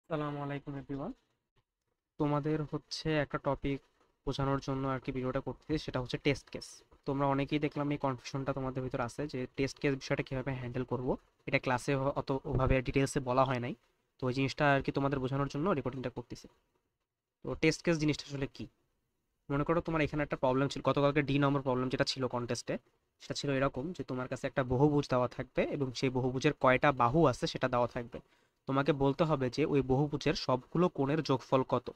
আসসালামু আলাইকুম এভরিওয়ান। তোমাদের হচ্ছে একটা টপিক বোঝানোর জন্য আর কি ভিডিওটা করতেছি, সেটা হচ্ছে টেস্ট কেস। তোমরা অনেকেই দেখলাম এই কনফিউশনটা তোমাদের ভিতর আছে যে টেস্ট কেস বিষয়টা কিভাবে হ্যান্ডেল করব। এটা ক্লাসে অত ওভাবে ডিটেলসে বলা হয় নাই, তো ওই জিনিসটা আর কি তোমাদের বোঝানোর জন্য রেকর্ডিংটা করতেছি। তো টেস্ট কেস জিনিসটা আসলে কি? মনে করো তোমার এখানে একটা প্রবলেম ছিল, গতকালকে ডি নম্বর প্রবলেম যেটা ছিল কন্টেস্টে, সেটা ছিল এরকম যে তোমার কাছে একটা বহুভুজ দেওয়া থাকবে এবং সেই বহুভুজের কয়টা বাহু আছে সেটা দেওয়া থাকবে। তোমাকে বলতে হবে যে ওই বহুভুজের সবগুলো কোণের যোগফল কত।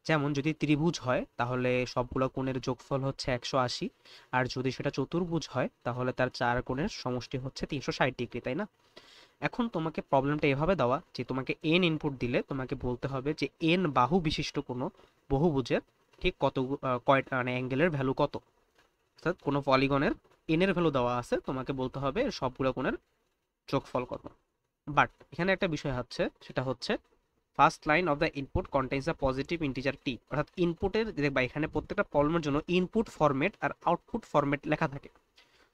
যেমন যদি ত্রিভুজ হয় তাহলে সবগুলো কোণের যোগফল হচ্ছে 180, আর যদি সেটা চতুর্ভুজ হয় তাহলে তার চার কোণের সমষ্টি হচ্ছে 360 ডিগ্রি, তাই না? এখন তোমাকে প্রবলেমটা এভাবে দেওয়া যে তোমাকে এন ইনপুট দিলে তোমাকে বলতে হবে যে এন বাহু বিশিষ্ট কোনো বহুভুজের ঠিক কত কয়টা মানে অ্যাঙ্গেলের ভ্যালু কত। অর্থাৎ কোনো পলিগনের এন এর ভ্যালু দেওয়া আছে, তোমাকে বলতে হবে এর সবগুলো কোণের যোগফল কত। বাট এখানে একটা বিষয় হচ্ছে, সেটা হচ্ছে first line of the input contains a positive integer টি। অর্থাৎ ইনপুটের দেখবা এখানে প্রত্যেকটা প্রবলেমের জন্য ইনপুট ফরম্যাট আর আউটপুট ফরম্যাট লেখা থাকে।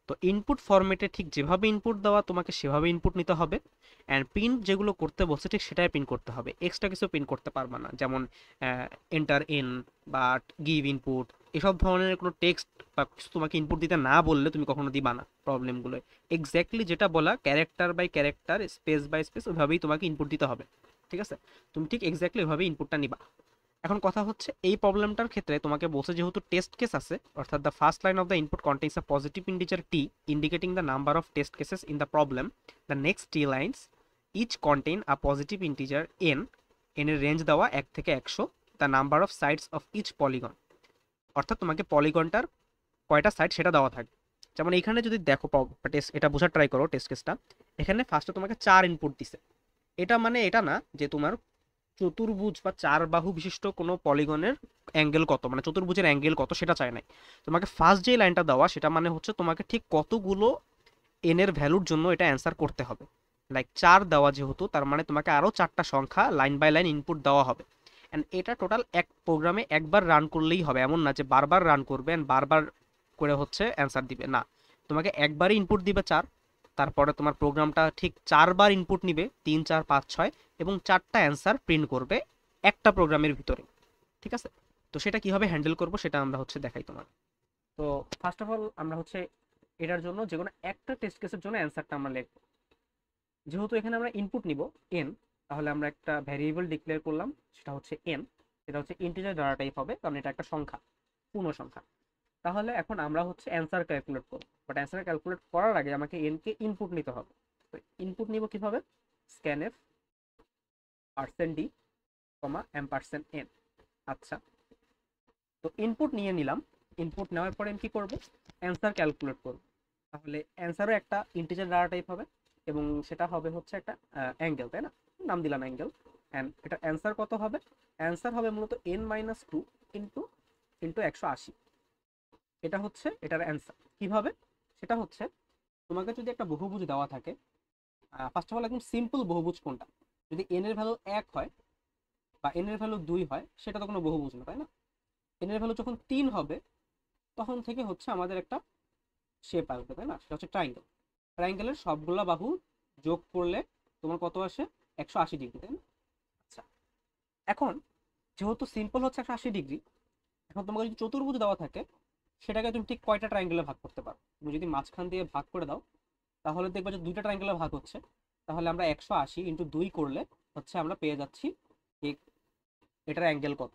তো ইনপুট ফরম্যাটে ঠিক যেভাবে ইনপুট দেওয়া তোমাকে সেভাবে ইনপুট নিতে হবে, অ্যান্ড প্রিন্ট যেগুলো করতে বলছে ঠিক সেটাই প্রিন্ট করতে হবে, এক্সট্রা কিছু প্রিন্ট করতে পারবা না। যেমন এন্টার ইন বা গিভ ইনপুট, এসব ধরনের কোনো টেক্সট বা কিছু তোমাকে ইনপুট দিতে না বললে তুমি কখনো দিবা না প্রবলেমগুলো। এক্স্যাক্টলি যেটা বলা character by character, space by space, ওইভাবেই তোমাকে ইনপুট দিতে হবে। ঠিক আছে? তুমি ঠিক এক্স্যাক্টলি ওইভাবে ইনপুটটা নিবা। এখন কথা হচ্ছে এই প্রবলেমটার ক্ষেত্রে তোমাকে বলছে যেহেতু টেস্ট কেস আছে, অর্থাৎ the first line of the input contains a positive integer T indicating the number of test cases in the problem, the next T lines each contain a positive integer N, N এর range দেওয়া 1 থেকে 100, the number of sides of each polygon. অর্থাৎ তোমাকে পলিগনটার কয়টা side সেটা দেওয়া থাকবে। যেমন এখানে যদি দেখো টেস্ট এটা বোঝার ট্রাই করো টেস্ট কেসটা, এখানে ফার্স্টে তোমাকে 4 ইনপুট দিছে। এটা মানে এটা না যে তোমার চতুর্ভুজ বা চার বাহু বিশিষ্ট কোনো পলিগনের অ্যাঙ্গেল কত, মানে চতুর্ভুজের অ্যাঙ্গেল কত সেটা চায় নাই। তোমাকে ফার্স্ট যে লাইনটা দেওয়া সেটা মানে হচ্ছে তোমাকে ঠিক কতগুলো এন এর ভ্যালুর জন্য এটা অ্যান্সার করতে হবে। লাইক 4 দেওয়া যেহেতু, তার মানে তোমাকে আরও 4টা সংখ্যা লাইন বাই লাইন ইনপুট দেওয়া হবে। অ্যান্ড এটা টোটাল এক প্রোগ্রামে একবার রান করলেই হবে, এমন না যে বারবার রান করবে অ্যান্ড বারবার করে হচ্ছে অ্যান্সার দিবে, না। তোমাকে একবারই ইনপুট দিবে 4, তারপরে তোমার প্রোগ্রামটা ঠিক 4বার ইনপুট নিবে, 3 4 5 6, এবং 4টা অ্যান্সার প্রিন্ট করবে একটা প্রোগ্রামের ভিতরে। ঠিক আছে? তো সেটা কিভাবে হ্যান্ডেল করব সেটা আমরা হচ্ছে দেখাই তোমার। তো ফার্স্ট অফ অল আমরা হচ্ছে এটার জন্য যে কোনো একটা টেস্ট কেসের জন্য অ্যান্সারটা আমরা লিখব। যেহেতু এখানে আমরা ইনপুট নিব এন, তাহলে আমরা একটা ভ্যারিয়েবল ডিক্লেয়ার করলাম, সেটা হচ্ছে এন। এটা হচ্ছে ইন্টিজার ডাটা টাইপ হবে, কারণ এটা একটা সংখ্যা, পূর্ণ সংখ্যা। তাহলে এখন আমরা হচ্ছে অ্যান্সার ক্যালকুলেট করব, বাট অ্যান্সার ক্যালকুলেট করার আগে আমাকে এন কে ইনপুট নিতে হবে। তো ইনপুট নিব কিভাবে? স্ক্যানএফ পার্সেন্ট ডি কমা এম পার্সেন্ট এন। আচ্ছা, তো ইনপুট নিয়ে নিলাম। ইনপুট নেওয়ার পরে আমি কি করব? অ্যান্সার ক্যালকুলেট করব। তাহলে অ্যান্সারও একটা ইন্টিজার ডাটা টাইপ হবে, এবং সেটা হবে হচ্ছে একটা অ্যাঙ্গেল, তাই না? নাম দিলাম অ্যাঙ্গেল। অ্যান্ড এটা অ্যান্সার কত হবে? অ্যান্সার হবে মূলত n-2 ইন্টু ইন্টু 180। এটা হচ্ছে এটার অ্যান্সার। কিভাবে? সেটা হচ্ছে তোমাকে যদি একটা বহুভুজ দেওয়া থাকে, ফার্স্ট অফ অল একদম সিম্পল বহুভুজ কোনটা? যদি এন এর ভ্যালু 1 হয় বা এন এর ভ্যালু 2 হয়, সেটা তো কোনো বহুভুজ না, তাই না? এন এর ভ্যালু যখন 3 হবে তখন থেকে হচ্ছে আমাদের একটা শেপ আসবে, তাই না? সেটা হচ্ছে ট্রাইঙ্গেল। ট্রাইঙ্গেলের সবগুলা বাহু যোগ করলে তোমার কত আসে? 180 ডিগ্রি, তাই না? আচ্ছা, এখন যেহেতু সিম্পল হচ্ছে 180 ডিগ্রি, এখন তোমাকে যদি চতুর্ভুজ দেওয়া থাকে, সেটাকে তুমি ঠিক কয়টা ট্রাইঙ্গেলে ভাগ করতে পারো? তুমি যদি মাঝখান দিয়ে ভাগ করে দাও, তাহলে দেখবে যে দুইটা ট্রাইঙ্গেলে ভাগ হচ্ছে। তাহলে আমরা 180 × 2 করলে হচ্ছে আমরা পেয়ে যাচ্ছি ঠিক এটার অ্যাঙ্গেল কত।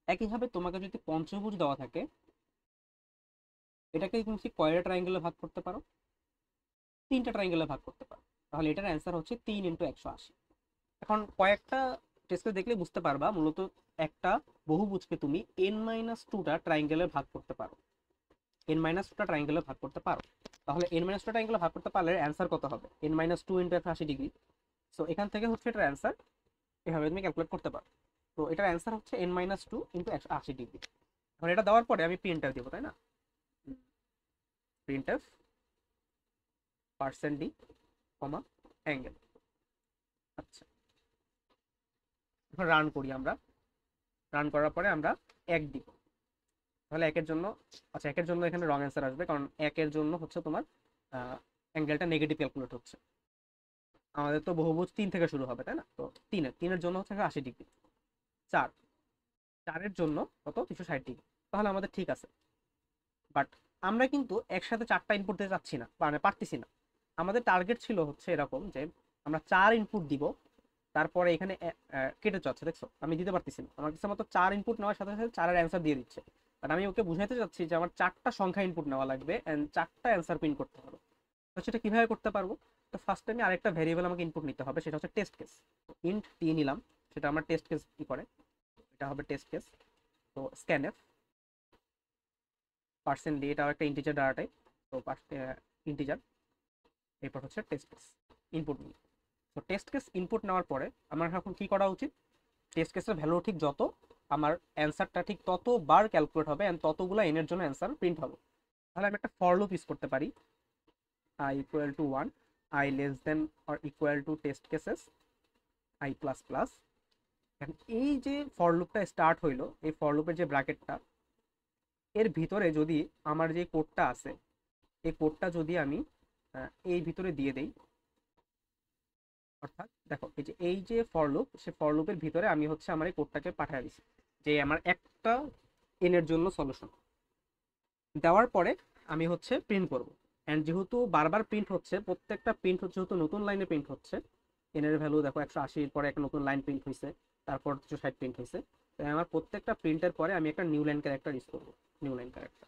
একইভাবে তোমাকে যদি পঞ্চভুজ দেওয়া থাকে, এটাকে তুমি ঠিক কয়টা ট্রাইঙ্গেলে ভাগ করতে পারো? 3টা ট্রাইঙ্গেলে ভাগ করতে পারো। তাহলে এটার অ্যান্সার হচ্ছে 3 × 180। এখন কয়েকটা টেস্টে দেখলে বুঝতে পারবা মূলত একটা বহুভুজকে তুমি n-2টা ট্রাইঙ্গেলে ভাগ করতে পারো। n-2টা ট্রাইঙ্গেলে ভাগ করতে পারো। তাহলে n-2টা ট্রাইঙ্গেলে ভাগ করতে পারলে অ্যান্সার কত হবে? n-2 × 180 degree. সো এখান থেকে হচ্ছে এটার অ্যান্সার এভাবে তুমি ক্যালকুলেট করতে পারো। তো এটার অ্যান্সার হচ্ছে n-2 × 180 ডিগ্রি। এখন এটা দেওয়ার পরে আমি প্রিন্টএফ দেবো, তাই না? প্রিন্টএফ পার্সেন্ট ডি কমা অ্যাঙ্গেল। আচ্ছা, এখন রান করি আমরা। রান করার পরে আমরা 1 দিব। তাহলে একের জন্য, আচ্ছা একের জন্য এখানে রং অ্যান্সার আসবে, কারণ একের জন্য হচ্ছে তোমার অ্যাঙ্গেলটা নেগেটিভ ক্যালকুলেট হচ্ছে। আমাদের তো বহুভুজ 3 থেকে শুরু হবে, তাই না? তো তিনের জন্য হচ্ছে 80 ডিগ্রি। 4 4-এর জন্য কত, 360 ডিগ্রি। তাহলে আমাদের ঠিক আছে। বাট আমরা কিন্তু একসাথে 4টা ইনপুট দিতে চাচ্ছি না, মানে পারতেছি না। আমাদের টার্গেট ছিল হচ্ছে এরকম যে আমরা 4 ইনপুট দিব, তারপরে এখানে কেটে যাচ্ছে, দেখছো আমি দিতে পারতেছি না। আমার কাছে মাত্র 4 ইনপুট নেওয়ার সাথে সাথে 4-এর অ্যান্সার দিয়ে দিচ্ছে। বাট আমি ওকে বুঝাইতে চাচ্ছি যে আমার 4টা সংখ্যা ইনপুট নেওয়া লাগবে এন্ড 4টা অ্যান্সার প্রিন্ট করতে হবে। তো সেটা কিভাবে করতে পারবো? তো ফার্স্ট টাইমে আরেকটা ভেরিয়েবল আমাকে ইনপুট নিতে হবে, সেটা হচ্ছে টেস্ট কেস। ইন্ট টি নিলাম, সেটা আমার টেস্ট কেস কি করে, এটা হবে টেস্ট কেস। তো স্ক্যানএফ পার্সেন্টলি, এটাও একটা ইন্টিজার ডাটা টাইপ। তো ইন্টিজার, এরপর হচ্ছে টেস্ট কেস ইনপুট নিই। তো টেস্ট কেস ইনপুট নেওয়ার পরে আমার এখন কি করা উচিত? টেস্ট কেসের ভ্যালু ঠিক যত, আমার অ্যান্সারটা ঠিক ততবার ক্যালকুলেট হবে এন্ড ততগুলো এন এর জন্য অ্যান্সার প্রিন্ট হবে। তাহলে আমি একটা ফর লুপ ইউজ করতে পারি, i equal to 1, i less than or equal to test cases i plus plus. এই যে ফর লুপটা স্টার্ট হইলো, এই ফর লুপের যে ব্র্যাকেটটা, এর ভিতরে যদি আমার যে কোডটা আছে, এই কোডটা যদি আমি এই ভিতরে দিয়ে দেই, অর্থাৎ দেখো এই যে ফর লুপ, সে ফর লুপের ভিতরে আমি হচ্ছে আমার এই কোডটাকে পাঠিয়ে দিছি যে আমার একটা এন এর জন্য সলিউশন। দেওয়ার পরে আমি হচ্ছে প্রিন্ট করব। এন্ড যেহেতু বারবার প্রিন্ট হচ্ছে, প্রত্যেকটা প্রিন্ট হচ্ছে যেহেতু নতুন লাইনে প্রিন্ট হচ্ছে, এন এর ভ্যালু দেখো 180-এর পরে একটা নতুন লাইন প্রিন্ট হয়েছে, তারপর 260 প্রিন্ট হয়েছে। তাই আমার প্রত্যেকটা প্রিন্টের পরে আমি একটা নিউ লাইন ক্যারেক্টার ইউজ করবো, নিউ লাইন ক্যারেক্টার।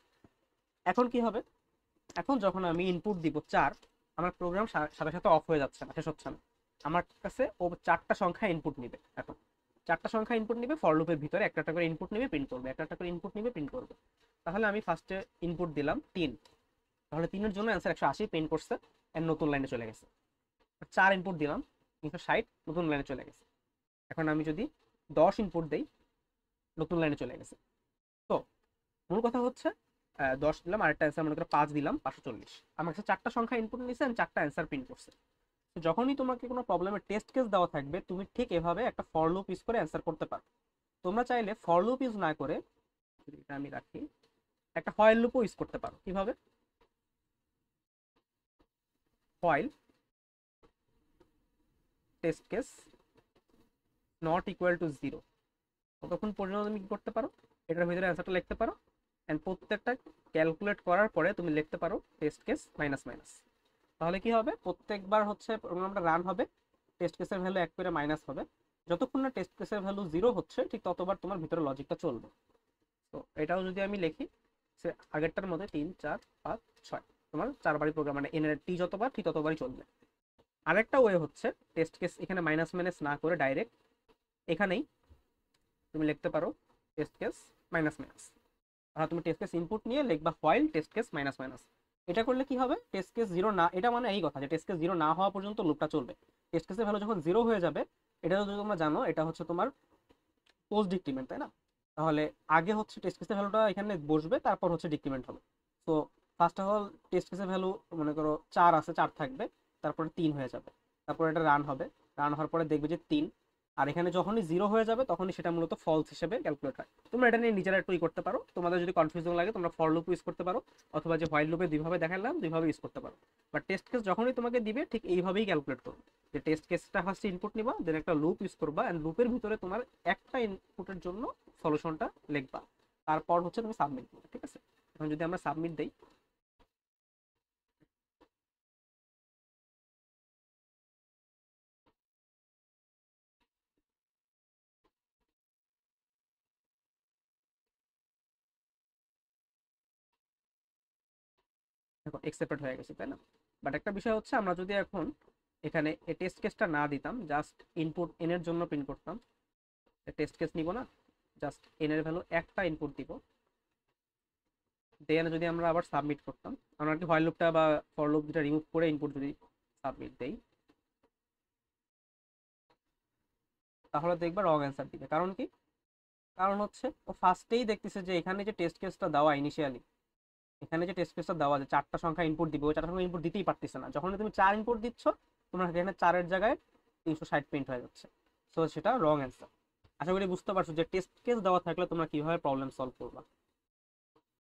এখন কি হবে? এখন যখন আমি ইনপুট দিব 4, আমার প্রোগ্রাম সাথে সাথে অফ হয়ে যাচ্ছে না, শেষ হচ্ছে না। আমার কাছে ও 4টা সংখ্যা ইনপুট নিবে। এখন 4টা সংখ্যা ইনপুট নিবে, ফর লুপের ভিতরে একটা একটা করে ইনপুট নিবে, প্রিন্ট করবে, একটা একটা করে ইনপুট নিবে, প্রিন্ট করবে। তাহলে আমি ফার্স্টে ইনপুট দিলাম 3, তাহলে 3-এর জন্য অ্যান্সার 180 প্রিন্ট করছে এন্ড নতুন লাইনে চলে গেছে। 4 ইনপুট দিলাম, 360 নতুন লাইনে চলে গেছে। এখন আমি যদি 10 ইনপুট দেই, নতুন লাইনে চলে গেছে। তো মূল কথা হচ্ছে 10 দিলাম, আরেকটা অ্যান্সার মনে করো 5 দিলাম, 540। আমার কাছে 4টা সংখ্যা ইনপুট নিয়েছে এন্ড 4টা অ্যান্সার প্রিন্ট করছে। তো যখনই তোমাকে কোনো প্রবলেমের টেস্ট কেস দেওয়া থাকবে, তুমি ঠিক এভাবে একটা ফর লুপ ইউজ করে অ্যান্সার করতে পারো। তোমরা চাইলে ফর লুপ ইউজ না করে, যদি এটা আমি রাখি, একটা হোয়াইল লুপও ইউজ করতে পারো। কিভাবে? While test case not equal to 0, ততক্ষণ পর্যন্ত তুমি কি করতে পারো, এটার ভিতরে অ্যান্সারটা লিখতে পারো এন্ড প্রত্যেকটা ক্যালকুলেট করার পরে তুমি লিখতে পারো টেস্ট কেস মাইনাস মাইনাস। তাহলে কি হবে? প্রত্যেকবার হচ্ছে প্রোগ্রামটা রান হবে, টেস্ট কেসের ভ্যালু 1 করে মাইনাস হবে। যতক্ষণ না টেস্ট কেসের ভ্যালু 0 হচ্ছে, ঠিক ততবার তোমার ভিতরে লজিকটা চলবে। তো এটাও যদি আমি লিখি, সে আগেরটার মধ্যে 3 4 5 6, তোমার 4বারই প্রোগ্রাম, মানে এন এর টি যতবার ঠিক ততবারই চলবে। আরেকটা ওয়ে হচ্ছে টেস্ট কেস এখানে মাইনাস মাইনাস না করে ডাইরেক্ট এখানেই তুমি লিখতে পারো টেস্ট কেস মাইনাস মাইনাস। তাহলে তুমি টেস্ট কেস ইনপুট নিয়ে লিখবা while test case minus minus. এটা করলে কি হবে? টেস্ট কেস 0 না, এটা মানে এই কথা যে টেস্ট কেস 0 না হওয়া পর্যন্ত লুপটা চলবে। টেস্ট কেসের ভ্যালু যখন 0 হয়ে যাবে, এটা যদি তোমরা জানো, এটা হচ্ছে তোমার পোস্ট ডিক্রিমেন্ট, তাই না? তাহলে আগে হচ্ছে টেস্ট কেসের ভ্যালুটা এখানে বসবে, তারপর হচ্ছে ডিক্রিমেন্ট হবে। তো ফার্স্ট অফ অল টেস্ট কেসের ভ্যালু মনে করো 4 আছে, 4 থাকবে, তারপরে 3 হয়ে যাবে, তারপর এটা রান হবে, রান হওয়ার পরে দেখবে যে 3। আর এখানে যখনই 0 হয়ে যাবে, তখনই সেটা মূলত ফলস হিসেবে ক্যালকুলেট হয়। তোমরা এটা নিয়ে নিজেরা একটু করতে পারো, তোমাদের যদি কনফিউশন লাগে তোমরা ফর লুপ ইউজ করতে পারো, অথবা যে হোয়াইল লুপে দুইভাবে দেখালাম দুইভাবে ইউজ করতে পারো। বাট টেস্ট কেস যখনই তোমাকে দিবে, ঠিক এইভাবেই ক্যালকুলেট করবে যে টেস্ট কেসটা ফার্স্ট ইনপুট নিবা, দেন একটা লুপ ইউজ করবা এন্ড লুপের ভিতরে তোমার একটা ইনপুটের জন্য সলিউশনটা লিখবা, তারপর হচ্ছে তুমি সাবমিট দিবে। ঠিক আছে? এখন যদি আমরা সাবমিট দেই, এখন একসেপ্টেড হয়ে গেছে, তাই না? বাট একটা বিষয় হচ্ছে, আমরা যদি এখন এখানে এই টেস্ট কেসটা না দিতাম, জাস্ট ইনপুট এন এর জন্য প্রিন্ট করতাম, টেস্ট কেস নিব না, জাস্ট এন এর ভ্যালু একটা ইনপুট দিব, দেন যদি আমরা আবার সাবমিট করতাম, আমরা কি হোয়াইল লুপটা বা ফর লুপ যেটা রিমুভ করে ইনপুট যদি সাবমিট দেই, তাহলে দেখবা রং অ্যান্সার দিবে। কারণ কি? কারণ হচ্ছে ও ফার্স্টেই দেখতেছে যে এখানে যে টেস্ট কেসটা দেওয়া ইনিশিয়ালি, এখানে যে টেস্ট কেসটা দেওয়া, যে 4টা সংখ্যা ইনপুট দিবে, ওই 4টা সংখ্যা ইনপুট দিতেই পারতেছে না। যখন তুমি 4 ইনপুট দিচ্ছ, তোমার এখানে 4-এর জায়গায় 360 প্রিন্ট হয়ে যাচ্ছে। সো সেটা রং অ্যান্সার। আশা করি বুঝতে পারছো যে টেস্ট কেস দেওয়া থাকলে তোমরা কিভাবে প্রবলেম সলভ করবা।